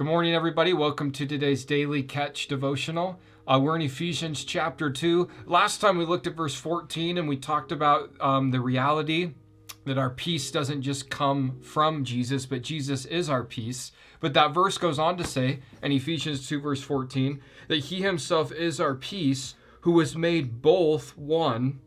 Good morning, everybody. Welcome to today's Daily Catch Devotional. We're in Ephesians chapter 2. Last time we looked at verse 14 and we talked about the reality that our peace doesn't just come from Jesus, but Jesus is our peace. But that verse goes on to say in Ephesians 2 verse 14 that he himself is our peace, who has made both one,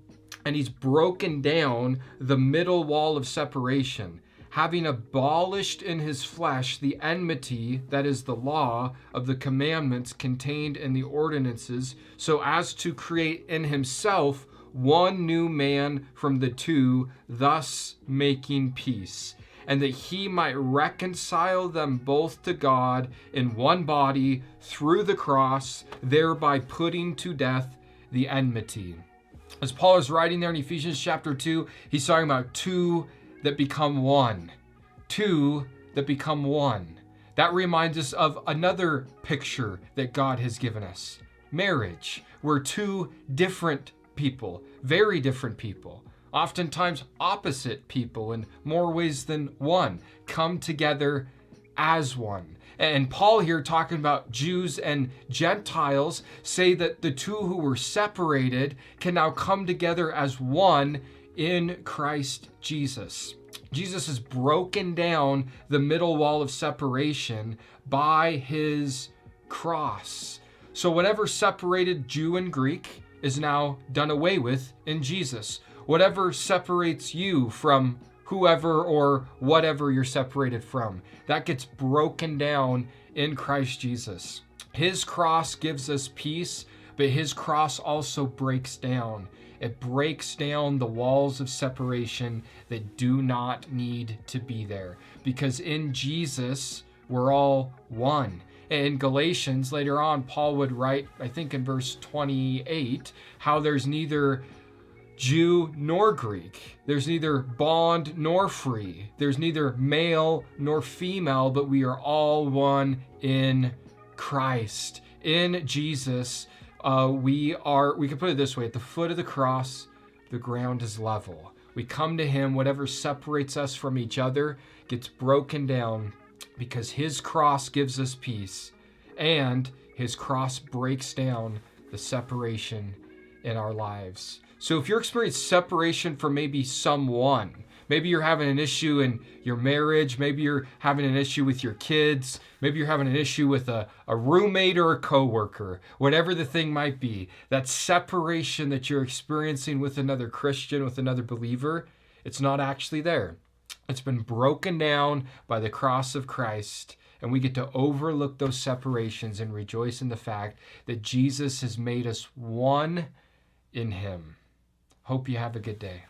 and he's broken down the middle wall of separation, having abolished in his flesh the enmity, that is the law of the commandments contained in the ordinances, so as to create in himself one new man from the two, thus making peace, and that he might reconcile them both to God in one body through the cross, thereby putting to death the enmity. As Paul is writing there in Ephesians chapter 2, he's talking about two that become one. Two that become one. That reminds us of another picture that God has given us. Marriage, where two different people, very different people, oftentimes opposite people in more ways than one, come together as one. And Paul here, talking about Jews and Gentiles, say that the two who were separated can now come together as one in Christ Jesus. Jesus has broken down the middle wall of separation by his cross. So whatever separated Jew and Greek is now done away with in Jesus. Whatever separates you from whoever or whatever you're separated from, that gets broken down in Christ Jesus. His cross gives us peace, but his cross also breaks down. It breaks down the walls of separation that do not need to be there, because in Jesus, we're all one. In Galatians, later on, Paul would write, I think in verse 28, how there's neither Jew nor Greek. There's neither bond nor free. There's neither male nor female, but we are all one in Christ. In Jesus, we can put it this way: at the foot of the cross, the ground is level. We come to him, whatever separates us from each other gets broken down, because his cross gives us peace, and his cross breaks down the separation in our lives. So if you're experiencing separation from maybe someone, maybe you're having an issue in your marriage, maybe you're having an issue with your kids, maybe you're having an issue with a roommate or a coworker, whatever the thing might be, that separation that you're experiencing with another Christian, with another believer, it's not actually there. It's been broken down by the cross of Christ, and we get to overlook those separations and rejoice in the fact that Jesus has made us one in him. Hope you have a good day.